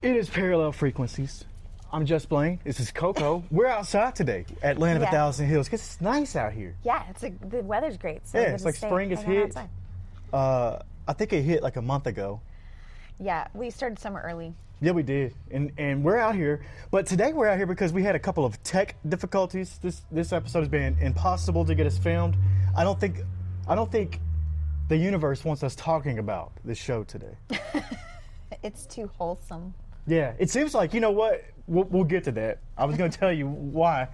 It is Parallel Frequencies. I'm just Blane. This is Coco. We're outside today at Land of a Thousand Hills because it's nice out here. Yeah, the weather's great. So yeah, it's like spring has hit. I think it hit like a month ago. Yeah, we started summer early. Yeah, we did, and we're out here. But today we're out here because we had a couple of tech difficulties. This episode has been impossible to get us filmed. I don't think the universe wants us talking about this show today. It's too wholesome. Yeah, it seems like, you know what? We'll get to that. I was going to tell you why.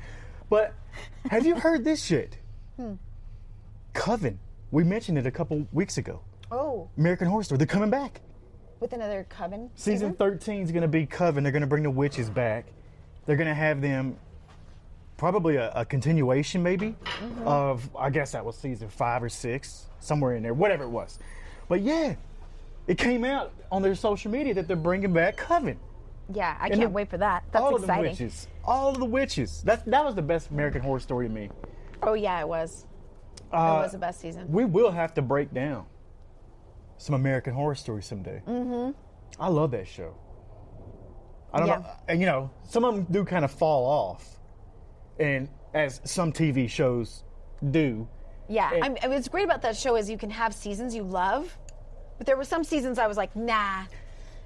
But have you heard this shit? Coven. We mentioned it a couple weeks ago. Oh. American Horror Story. They're coming back. With another Coven Season 13 is going to be Coven. They're going to bring the witches back. They're going to have them probably a continuation maybe of, I guess that was season 5 or 6, somewhere in there, whatever it was. But yeah, it came out on their social media that they're bringing back Coven. Yeah, I can't wait for that. That's all exciting. Of the witches. All of the witches. That was the best American Horror Story to me. Oh yeah, it was. It was the best season. We will have to break down some American Horror Story someday. I love that show. I don't know, and you know, some of them do kind of fall off, and as some TV shows do. Yeah, I mean, what's great about that show is you can have seasons you love, but there were some seasons I was like, nah,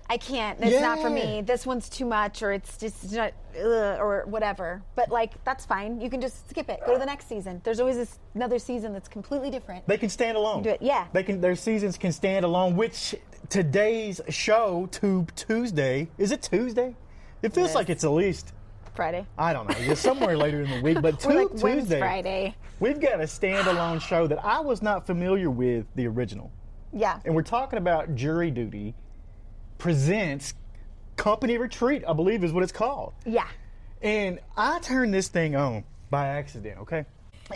I can't. It's not for me. This one's too much, or it's just not, or whatever. But like, that's fine. You can just skip it. Go to the next season. There's always another season that's completely different. They can stand alone. Do it, yeah. Their seasons can stand alone. Which today's show, Tube Tuesday, is it Tuesday? It feels like it's at least Friday. I don't know. It's somewhere later in the week, but Tube Tuesday. Friday. We've got a standalone show that I was not familiar with the original. Yeah. And we're talking about Jury Duty presents Company Retreat, I believe is what it's called. Yeah. And I turned this thing on by accident, okay?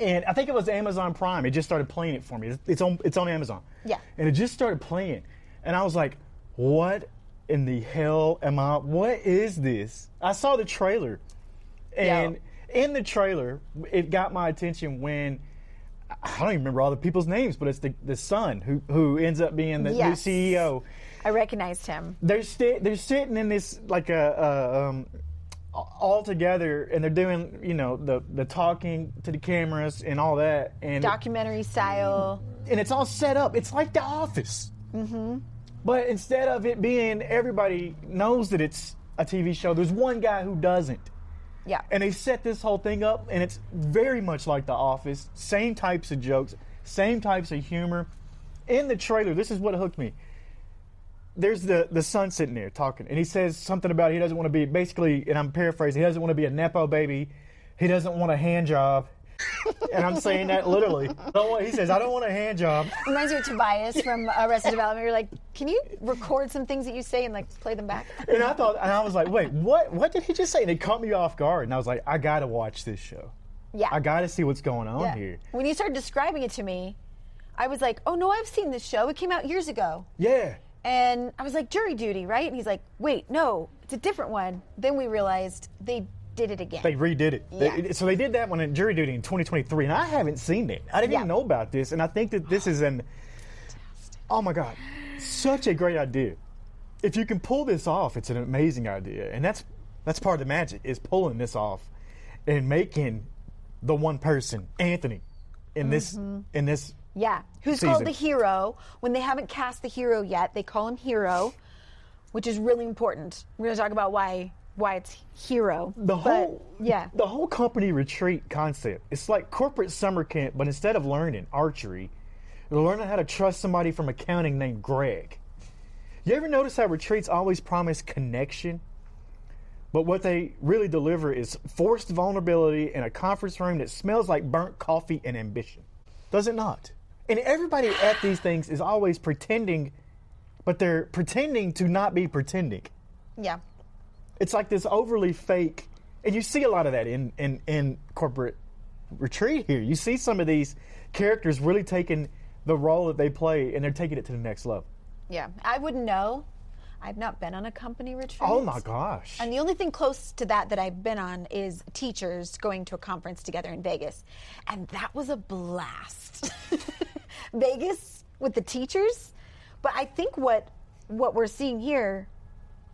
And I think it was Amazon Prime. It just started playing it for me. It's on Amazon. Yeah. And it just started playing. And I was like, what in the hell what is this? I saw the trailer. And in the trailer, it got my attention when I don't even remember all the people's names, but it's the son who ends up being the new CEO. I recognized him. They're sitting in this like all together, and they're doing, you know, the talking to the cameras and all that, and documentary style, and it's all set up. It's like The Office. But instead of it being everybody knows that it's a TV show, there's one guy who doesn't. Yeah. And they set this whole thing up, and it's very much like The Office. Same types of jokes, same types of humor. In the trailer, this is what hooked me. There's the son sitting there talking, and he says something about he doesn't want to be, basically, and I'm paraphrasing, he doesn't want to be a Nepo baby. He doesn't want a hand job. And I'm saying that literally. He says, I don't want a hand job. Reminds me of Tobias from Arrested Development. You're like, can you record some things that you say and like play them back? And I was like, wait, what did he just say? And it caught me off guard. And I was like, I got to watch this show. Yeah. I got to see what's going on here. When you started describing it to me, I was like, oh no, I've seen this show. It came out years ago. Yeah. And I was like, Jury Duty, right? And he's like, wait, no, it's a different one. Then we realized they did it again. They redid it. Yeah. So they did that one in Jury Duty in 2023, and I haven't seen it. I didn't even know about this, and I think that this is oh my God, such a great idea. If you can pull this off, it's an amazing idea, and that's part of the magic, is pulling this off and making the one person, Anthony, in this Yeah, who's season. called the hero. When they haven't cast the hero yet, they call him Hero, which is really important. We're going to talk about why it's Hero. The whole company retreat concept, it's like corporate summer camp, but instead of learning archery, they're learning how to trust somebody from accounting named Greg. You ever notice how retreats always promise connection? But what they really deliver is forced vulnerability in a conference room that smells like burnt coffee and ambition. Does it not? And everybody at these things is always pretending, but they're pretending to not be pretending. Yeah. It's like this overly fake, and you see a lot of that in corporate retreat here. You see some of these characters really taking the role that they play, and they're taking it to the next level. Yeah. I wouldn't know. I've not been on a company retreat. Oh my gosh. And the only thing close to that I've been on is teachers going to a conference together in Vegas. And that was a blast. Vegas with the teachers. But I think what we're seeing here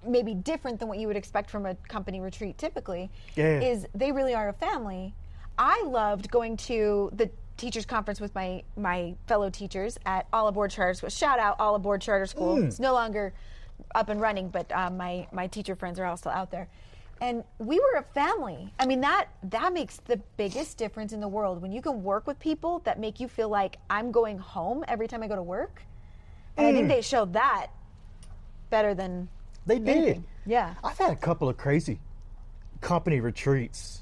maybe different than what you would expect from a company retreat typically, Yeah. is they really are a family. I loved going to the teachers conference with my fellow teachers at All Aboard Charter School. Shout out All Aboard Charter School. It's no longer up and running, but my teacher friends are all still out there. And we were a family. I mean, that makes the biggest difference in the world. When you can work with people that make you feel like I'm going home every time I go to work. And I think they showed that better than They did. anything. Yeah. I've had a couple of crazy company retreats.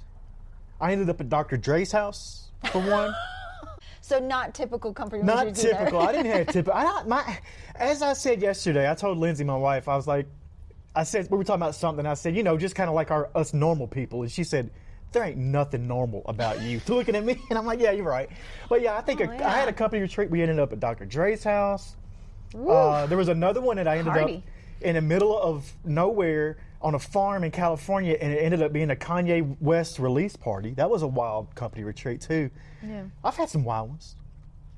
I ended up at Dr. Dre's house for one. So not typical company Not retreats either. typical. I didn't have typical. As I said yesterday, I told Lindsay, my wife, I was like, we were talking about something. I said, just kind of like us normal people. And she said, there ain't nothing normal about you. Looking at me, and I'm like, yeah, you're right. But yeah, I think I had a company retreat. We ended up at Dr. Dre's house. There was another one that I ended up in the middle of nowhere on a farm in California, and it ended up being a Kanye West release party. That was a wild company retreat too. Yeah. I've had some wild ones.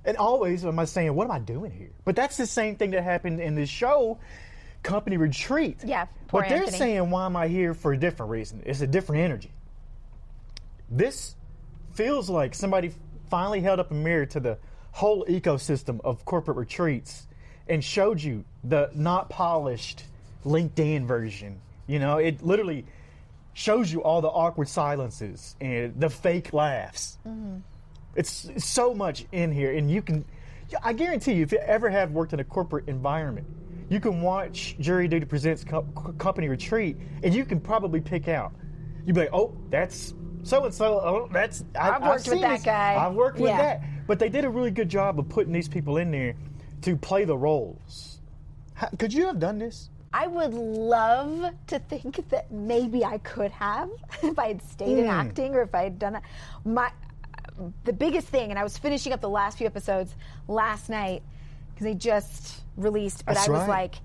And always am I saying, what am I doing here? But that's the same thing that happened in this show, company retreat. Yeah, poor But they're Anthony. saying, why am I here for a different reason? It's a different energy. This feels like somebody finally held up a mirror to the whole ecosystem of corporate retreats and showed you the not polished LinkedIn version. It literally shows you all the awkward silences and the fake laughs. Mm-hmm. It's so much in here, and I guarantee you, if you ever have worked in a corporate environment, you can watch Jury Duty Presents Company Retreat, and you can probably pick out. You'd be like, oh, that's so-and-so. Oh, that's... I've worked with that guy. I've worked with Yeah. that. But they did a really good job of putting these people in there to play the roles. Could you have done this? I would love to think that maybe I could have if I had stayed in acting or if I had done that. The biggest thing, and I was finishing up the last few episodes last night because they just released, but That's I was right. like,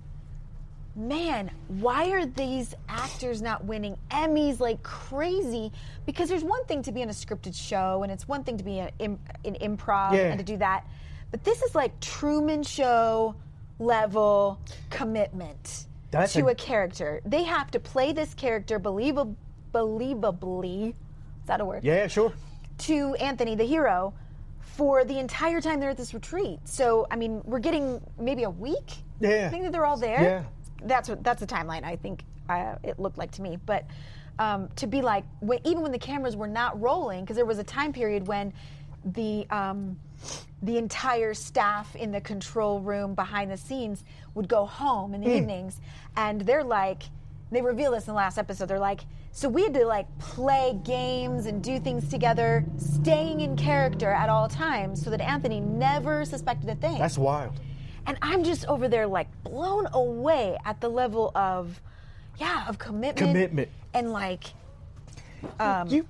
man, why are these actors not winning Emmys like crazy? Because there's one thing to be in a scripted show, and it's one thing to be in improv and to do that. But this is like Truman Show level commitment to a character. They have to play this character believably. Is that a word? Yeah, sure. To Anthony, the hero, for the entire time they're at this retreat. So, I mean, we're getting maybe a week. Yeah. I think that they're all there. Yeah. That's the timeline I think it looked like to me. But to be like, even when the cameras were not rolling, because there was a time period when the entire staff in the control room behind the scenes would go home in the evenings, and they're like, they reveal this in the last episode. They're like, so we had to like play games and do things together, staying in character at all times, so that Anthony never suspected a thing. That's wild. And I'm just over there like blown away at the level of commitment. And like You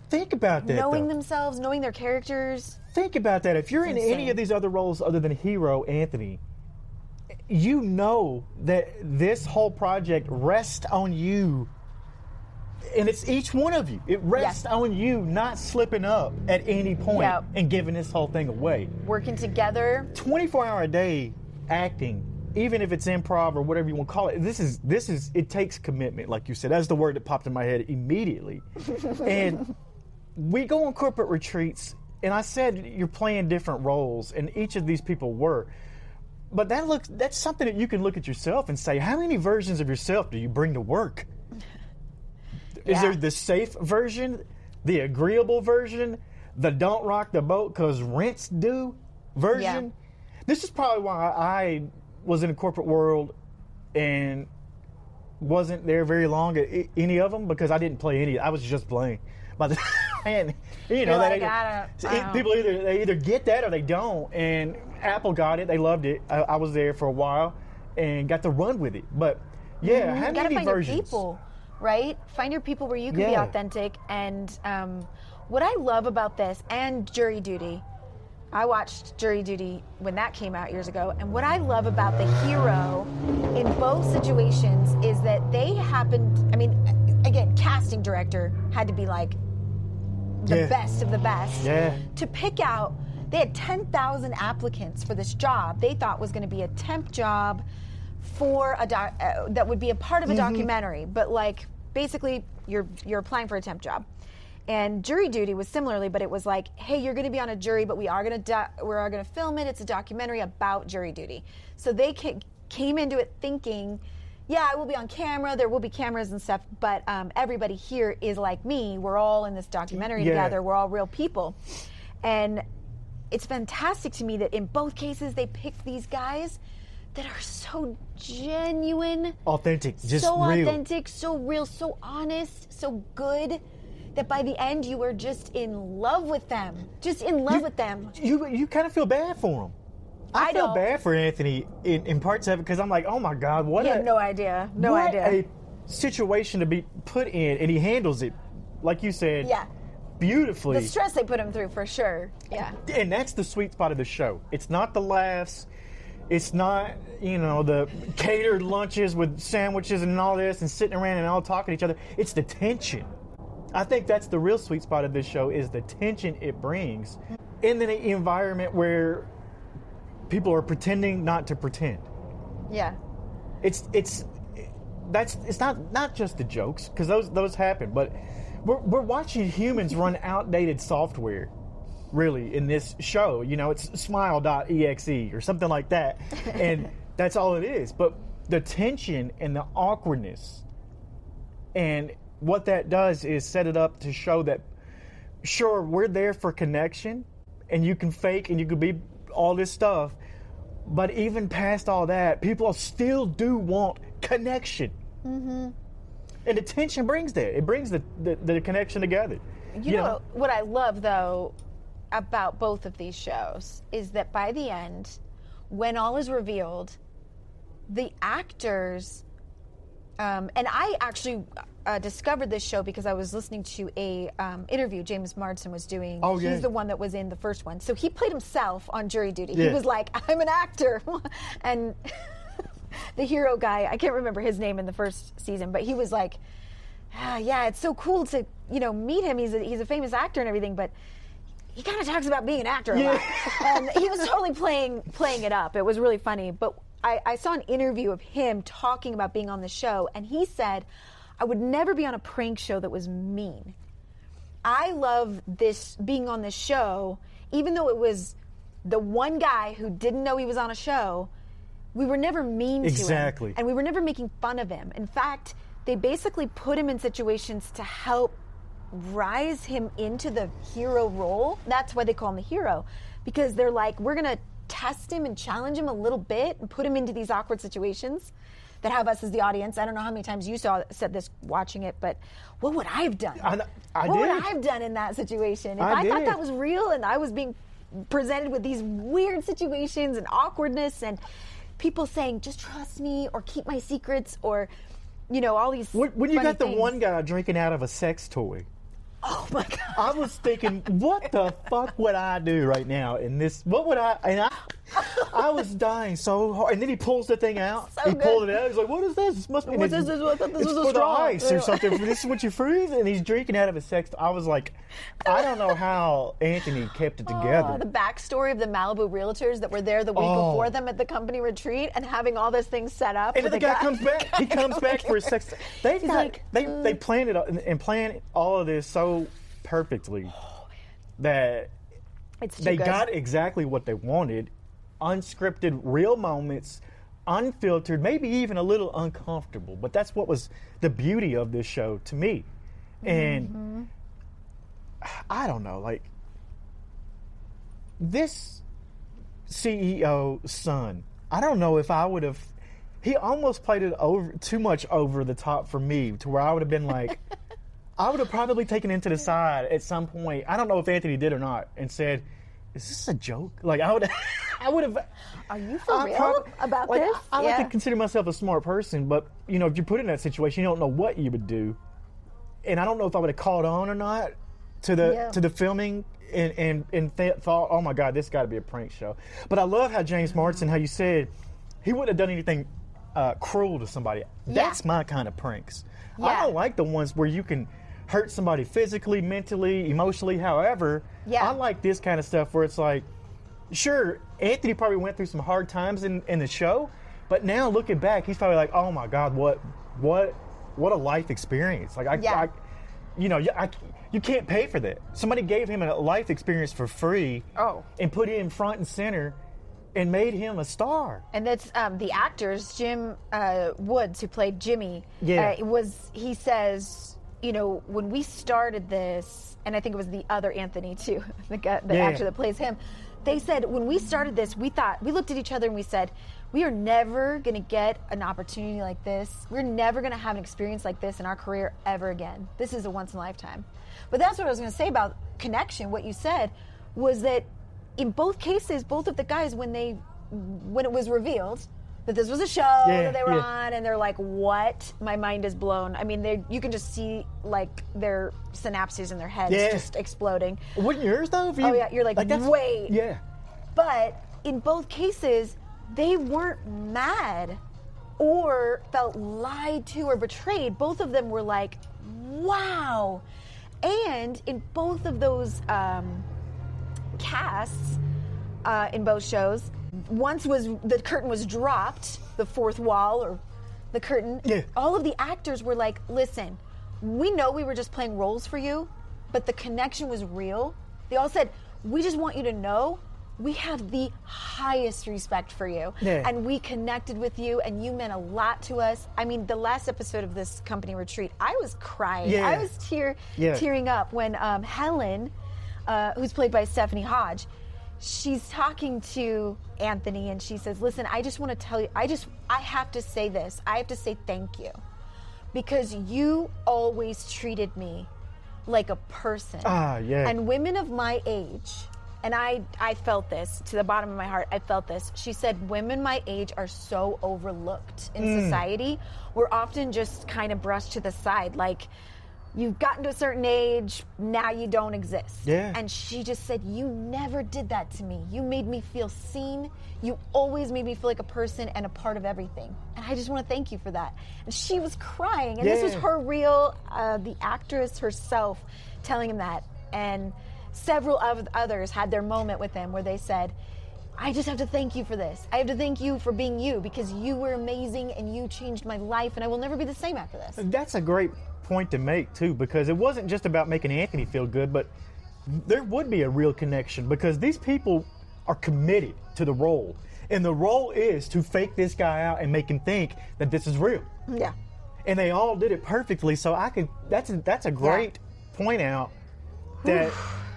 think about that. knowing though. themselves, knowing their characters. Think about that. If you're in any insane. of these other roles other than hero Anthony, you know that this whole project rests on you. And it's each one of you. It rests on you not slipping up at any point and giving this whole thing away. Working together. 24-hour a day acting, even if it's improv or whatever you want to call it, this is it takes commitment, like you said. That's the word that popped in my head immediately. And we go on corporate retreats, and I said you're playing different roles, and each of these people were. But that's something that you can look at yourself and say, how many versions of yourself do you bring to work? Is there the safe version, the agreeable version, the don't rock the boat because rent's due version? Yeah. This is probably why I was in the corporate world and wasn't there very long at any of them, because I didn't play any. I was just Blane. And people either get that or they don't. And Apple got it; they loved it. I was there for a while and got to run with it. But yeah, how many find versions? Your people, right? Find your people where you can be authentic. And what I love about this and Jury Duty, I watched Jury Duty when that came out years ago, and what I love about the hero in both situations is that they happened. I mean, again, casting director had to be like the best of the best to pick out. They had 10,000 applicants for this job they thought was going to be a temp job for a that would be a part of a documentary, but like basically you're applying for a temp job. And jury duty was similarly, but it was like, hey, you're going to be on a jury, but we are going to film it. It's a documentary about jury duty. So they came into it thinking, yeah, I will be on camera. There will be cameras and stuff, but everybody here is like me. We're all in this documentary together. We're all real people. And it's fantastic to me that in both cases they picked these guys that are so genuine. Authentic, just so real. Authentic, so real, so honest, so good, that by the end you were just in love with them. Just in love with them. You kind of feel bad for them. I feel bad for Anthony in parts of it because I'm like, oh my God, what he had no idea. No idea. A situation to be put in, and he handles it, like you said, beautifully. The stress they put him through, for sure. Yeah. And that's the sweet spot of the show. It's not the laughs. It's not, the catered lunches with sandwiches and all this and sitting around and all talking to each other. It's the tension. I think that's the real sweet spot of this show, is the tension it brings in the environment where people are pretending not to pretend. Yeah. It's not just the jokes, because those happen, but we're watching humans run outdated software, really, in this show. It's smile.exe or something like that, and that's all it is. But the tension and the awkwardness, and what that does is set it up to show that, sure, we're there for connection, and you can fake and you can be all this stuff, but even past all that, people still do want connection. Mm-hmm. And the tension brings that. It brings the connection together. You know what I love, though, about both of these shows is that by the end, when all is revealed, the actors, and I actually discovered this show because I was listening to a interview James Marsden was doing. Oh, yeah. He's the one that was in the first one. So he played himself on jury duty. Yeah. He was like, I'm an actor. And the hero guy, I can't remember his name in the first season, but he was like, yeah, it's so cool to meet him. He's a famous actor and everything, but he kind of talks about being an actor a lot. And he was totally playing it up. It was really funny. But I saw an interview of him talking about being on the show, and he said, I would never be on a prank show that was mean. I love this being on this show, even though it was the one guy who didn't know he was on a show. We were never mean to him. And we were never making fun of him. In fact, they basically put him in situations to help rise him into the hero role. That's why they call him the hero. Because they're like, we're going to test him and challenge him a little bit and put him into these awkward situations that have us as the audience. I don't know how many times you said this watching it, but what would I have done? What would I have done in that situation? If I thought that was real and I was being presented with these weird situations and awkwardness and people saying, just trust me or keep my secrets or, all these When you got the things. one guy drinking out of a sex toy. Oh my God. I was thinking, what the fuck would I do right now in this? What would I? And I was dying so hard. And then he pulls the thing out. So he pulled it out. He's like, what is this? This must be What's this? I thought this was a for straw. the ice or something. This is what you freeze. And he's drinking out of a sex toy. I was like, I don't know how Anthony kept it together. The backstory of the Malibu realtors that were there the week before them at the company retreat and having all this thing set up. And then the guy comes back. He comes back for a sex. They planned it and planned all of this so perfectly that they got exactly what they wanted. Unscripted, real moments, unfiltered, maybe even a little uncomfortable. But that's what was the beauty of this show to me. And I don't know, like, this CEO's son, I don't know if I would have, he almost played it too much over the top for me, to where I would have been like, I would have probably taken him to the side at some point. I don't know if Anthony did or not, and said, is this a joke? Like, I would have. Are you for real about this? I like to consider myself a smart person, but, if you're put in that situation, you don't know what you would do. And I don't know if I would have caught on or not to the filming and thought, oh my God, this got to be a prank show. But I love how James Marsden, how you said, he wouldn't have done anything cruel to somebody. That's my kind of pranks. Yeah. I don't like the ones where you can hurt somebody physically, mentally, emotionally, however. Yeah. I like this kind of stuff where it's like, sure, Anthony probably went through some hard times in the show, But now looking back, he's probably like, oh my God, what a life experience. Like you can't pay for that. Somebody gave him a life experience for free. And put him front and center and made him a star. And that's the actors, Jim Woods, who played Jimmy. Yeah. He says, when we started this, and I think it was the other Anthony too, the actor that plays him, they said, when we started this, we looked at each other and we said, we are never going to get an opportunity like this. We're never going to have an experience like this in our career ever again. This is a once in a lifetime. But that's what I was going to say about connection. What you said was that in both cases, both of the guys, when it was revealed that this was a show that they were on, and they're like, what? My mind is blown. I mean, you can just see like their synapses in their heads just exploding. Wouldn't yours though? You're like wait. Yeah. But in both cases, they weren't mad or felt lied to or betrayed. Both of them were like, wow. And in both of those casts, in both shows, once the curtain was dropped, the fourth wall or the curtain, all of the actors were like, listen, we know we were just playing roles for you, but the connection was real. They all said, we just want you to know we have the highest respect for you. And we connected with you, and you meant a lot to us. I mean, the last episode of this company retreat, I was crying. I was tearing up when Helen, who's played by Stephanie Hodge, she's talking to Anthony, and she says, listen, I just want to tell you, I have to say this. I have to say thank you, because you always treated me like a person. And women of my age, and I felt this to the bottom of my heart. I felt this. She said, women my age are so overlooked in society. We're often just kind of brushed to the side. Like, you've gotten to a certain age, now you don't exist. And she just said, you never did that to me. You made me feel seen. You always made me feel like a person and a part of everything. And I just want to thank you for that. And she was crying. And this was her real, the actress herself telling him that. And several of others had their moment with him where they said, I just have to thank you for this. I have to thank you for being you, because you were amazing and you changed my life, and I will never be the same after this. That's a great point to make too, because it wasn't just about making Anthony feel good, but there would be a real connection, because these people are committed to the role, and the role is to fake this guy out and make him think that this is real. And they all did it perfectly. So that's a great point out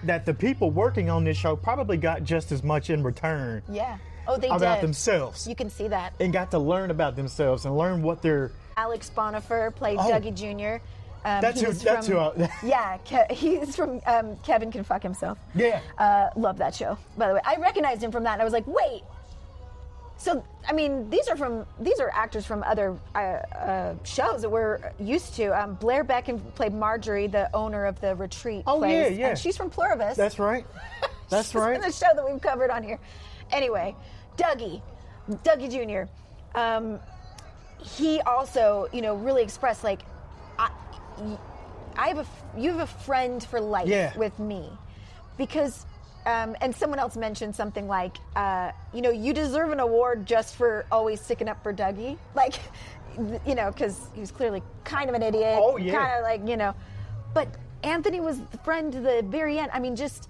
that the people working on this show probably got just as much in return. They about did. themselves. You can see that. And got to learn about themselves and learn what they're. Alex Bonifer played Dougie Jr. He's from Kevin Can Fuck Himself. Love that show, by the way. I recognized him from that, and I was like, wait. So, I mean, these are actors from other shows that we're used to. Blair Beckham played Marjorie, the owner of the retreat place. And she's from Pluribus. That's right. That's right. In the show that we've covered on here. Anyway, Dougie Jr. He also, really expressed like, you have a friend for life with me, because. And someone else mentioned something like, you deserve an award just for always sticking up for Dougie. Like, because he was clearly kind of an idiot. Kind of like, But Anthony was the friend to the very end. I mean, just,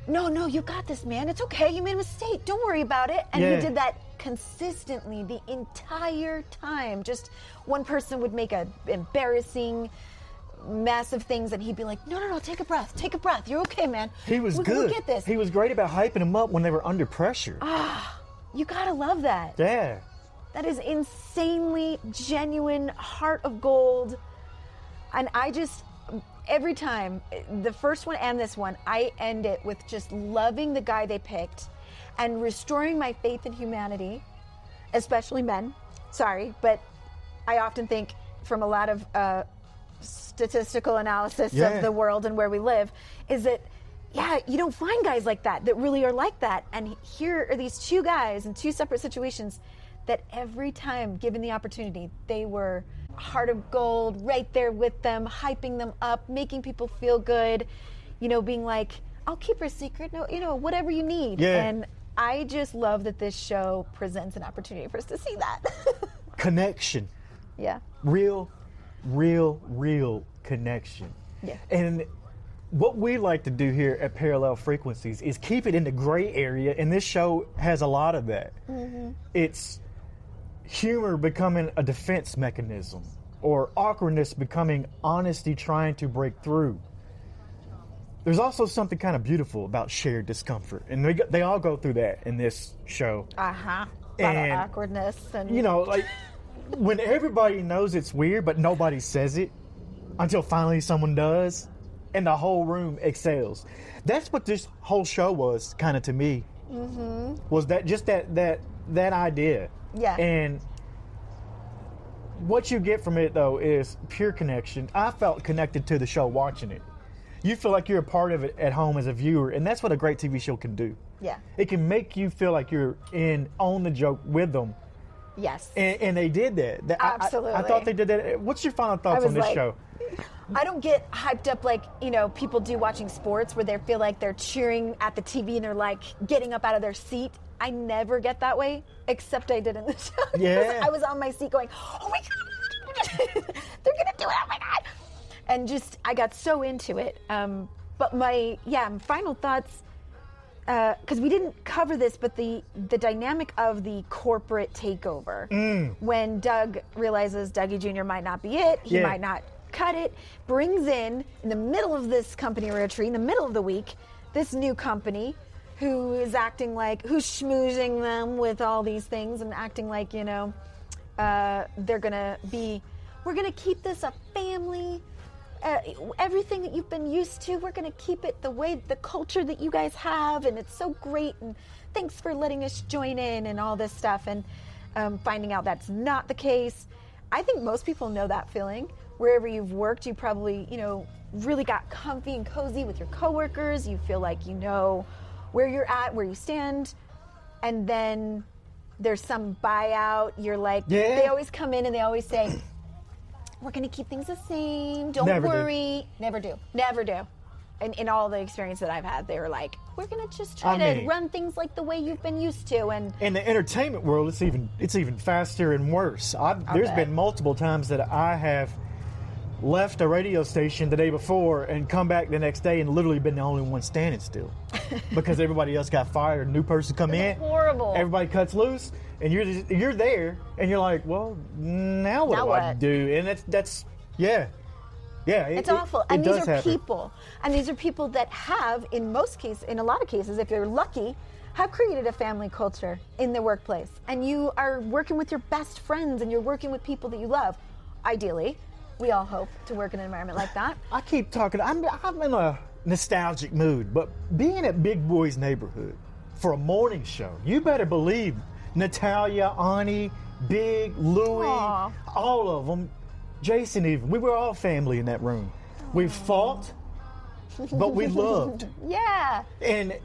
no, you got this, man. It's okay. You made a mistake. Don't worry about it. And he did that consistently the entire time. Just one person would make an embarrassing massive things, and he'd be like, no, take a breath, you're okay, man. He was good. We'll get this. He was great about hyping them up when they were under pressure. You gotta love that. That is insanely genuine, heart of gold. And I just, every time, the first one and this one, I end it with just loving the guy they picked and restoring my faith in humanity, especially men. Sorry, but I often think from a lot of statistical analysis of the world and where we live, is that you don't find guys like that really are like that. And here are these two guys in two separate situations that every time given the opportunity, they were heart of gold, right there with them, hyping them up, making people feel good, being like, I'll keep her secret, no, whatever you need. And I just love that this show presents an opportunity for us to see that. Connection. Yeah. Real connection. Yeah. And what we like to do here at Parallel Frequencies is keep it in the gray area, and this show has a lot of that. Mm-hmm. It's humor becoming a defense mechanism, or awkwardness becoming honesty trying to break through. There's also something kind of beautiful about shared discomfort, and they all go through that in this show. A lot of awkwardness. And you know, like when everybody knows it's weird, but nobody says it until finally someone does, and the whole room exhales. That's what this whole show was, kind of, to me. Mm-hmm. Was that just that idea? Yeah. And what you get from it, though, is pure connection. I felt connected to the show watching it. You feel like you're a part of it at home as a viewer, and that's what a great TV show can do. Yeah. It can make you feel like you're on the joke with them. Yes. And they did that. Absolutely. I thought they did that. What's your final thoughts on this show? I don't get hyped up like, people do watching sports where they feel like they're cheering at the TV and they're like getting up out of their seat. I never get that way, except I did in this show. Yeah. I was on my seat going, oh my God, they're going to do it, oh my God. And just, I got so into it. But my final thoughts, because we didn't cover this, but the dynamic of the corporate takeover. When Doug realizes Dougie Jr. might not be it, he might not cut it, brings in the middle of this company retreat, in the middle of the week, this new company who is acting like, who's schmoozing them with all these things and acting like, they're going to be, we're going to keep this a family. Everything that you've been used to, we're going to keep it the culture that you guys have, and it's so great, and thanks for letting us join in and all this stuff, and finding out that's not the case. I think most people know that feeling. Wherever you've worked, you probably, really got comfy and cozy with your coworkers. You feel like you know where you're at, where you stand, and then there's some buyout. You're like, they always come in and they always say, we're going to keep things the same. Don't worry. Never do. And in all the experience that I've had, they were like, we're going to just try to run things like the way you've been used to. And in the entertainment world, it's even faster and worse. There's been multiple times that I have left a radio station the day before and come back the next day and literally been the only one standing still because everybody else got fired. A new person come in. Horrible. Everybody cuts loose. And you're there, and you're like, well, now what do I do? And that's it's awful. And these are people, and these are people that have, in a lot of cases, if you're lucky, have created a family culture in the workplace, and you are working with your best friends, and you're working with people that you love. Ideally, we all hope to work in an environment like that. I keep talking. I'm in a nostalgic mood, but being at Big Boy's Neighborhood for a morning show, you better believe. Natalia, Ani, Big, Louie, all of them, Jason even. We were all family in that room. We fought, but we loved. Yeah. And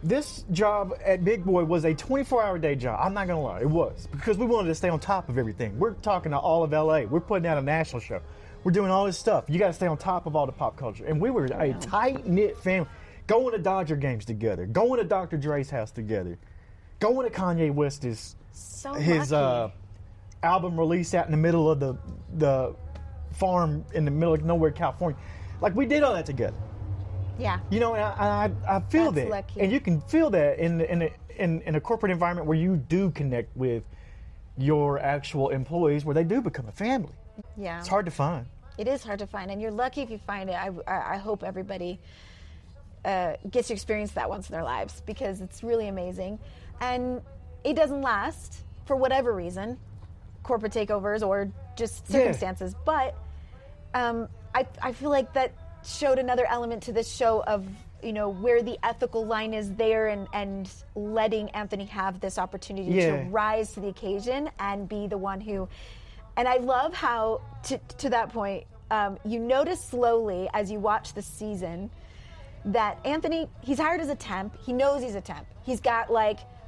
this job at Big Boy was a 24-hour day job. I'm not going to lie, it was. Because we wanted to stay on top of everything. We're talking to all of L.A. We're putting out a national show. We're doing all this stuff. You got to stay on top of all the pop culture. And we were a tight-knit family. Going to Dodger games together. Going to Dr. Dre's house together. Going to Kanye West's album release out in the middle of the farm in the middle of nowhere, California. Like, we did all that together. Yeah. And I feel that. Lucky. And you can feel that in a corporate environment where you do connect with your actual employees, where they do become a family. Yeah. It's hard to find. It is hard to find, and you're lucky if you find it. I hope everybody gets to experience that once in their lives, because it's really amazing. And it doesn't last for whatever reason, corporate takeovers or just circumstances. But I feel like that showed another element to this show of, where the ethical line is there, and letting Anthony have this opportunity to rise to the occasion and be the one who, and I love how, to that point, you notice slowly as you watch the season that Anthony, he's hired as a temp. He knows he's a temp. He's got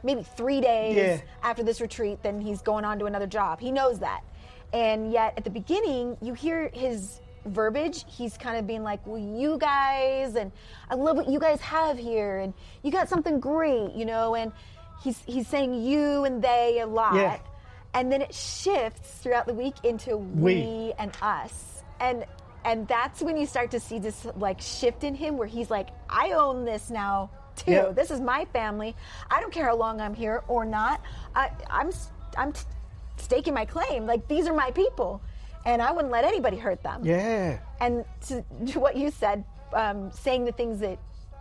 maybe 3 days after this retreat, then he's going on to another job. He knows that. And yet at the beginning, you hear his verbiage. He's kind of being like, well, you guys, and I love what you guys have here, and you got something great, and he's saying you and they a lot. Yeah. And then it shifts throughout the week into we and us. And that's when you start to see this like shift in him where he's like, I own this now too. Yeah. This is my family. I don't care how long I'm here or not. I'm staking my claim. Like, these are my people. And I wouldn't let anybody hurt them. Yeah. And to what you said, saying the things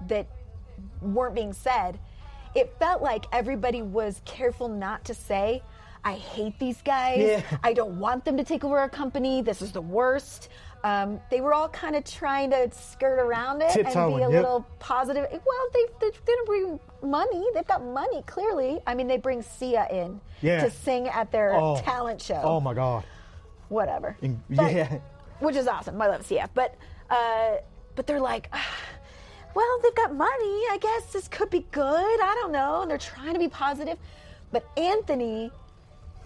that weren't being said, it felt like everybody was careful not to say, I hate these guys. Yeah. I don't want them to take over our company. This is the worst. They were all kind of trying to skirt around it and be a little positive. Well, they didn't bring money. They've got money, clearly. I mean, they bring Sia in to sing at their talent show. Oh, my God. Whatever. Yeah. Which is awesome. I love Sia. But they're like, well, they've got money. I guess this could be good. I don't know. And they're trying to be positive. But Anthony,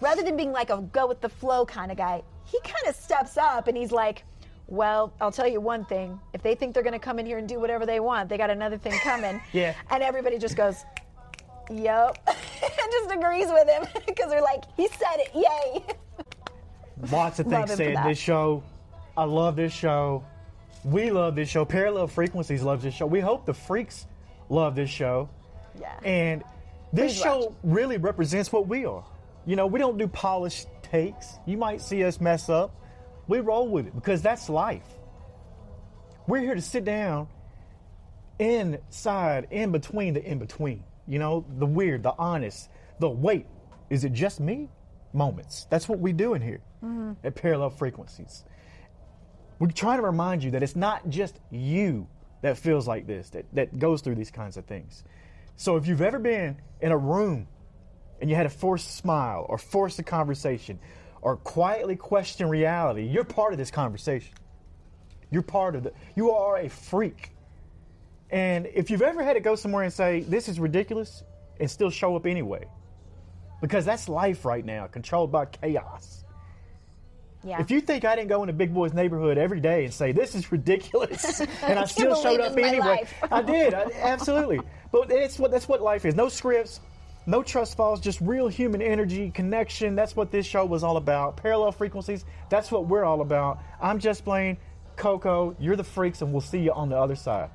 rather than being like a go with the flow kind of guy, he kind of steps up and he's like, well, I'll tell you one thing. If they think they're going to come in here and do whatever they want, they got another thing coming. Yeah. And everybody just goes, yep. And just agrees with him because they're like, he said it. Yay. Lots of things said in this show. I love this show. We love this show. Parallel Frequencies loves this show. We hope the freaks love this show. Yeah. And this Please show watch. really represents what we are. You know, we don't do polished takes. You might see us mess up. We roll with it because that's life. We're here to sit down inside, in between the in-between. You know, the weird, the honest, the wait, is it just me? Moments. That's what we do in here at Parallel Frequencies. We're trying to remind you that it's not just you that feels like this, that goes through these kinds of things. So if you've ever been in a room and you had to force a smile or force a conversation or quietly question reality, you're part of this conversation. You're part of you are a freak. And if you've ever had to go somewhere and say, this is ridiculous, and still show up anyway, because that's life right now, controlled by chaos. Yeah. If you think I didn't go into Big Boy's neighborhood every day and say, this is ridiculous, and I still showed up anyway, I did, absolutely. But that's what life is. No scripts, no trust falls, just real human energy, connection. That's what this show was all about. Parallel Frequencies, that's what we're all about. I'm just Blane. Coco, you're the freaks, and we'll see you on the other side.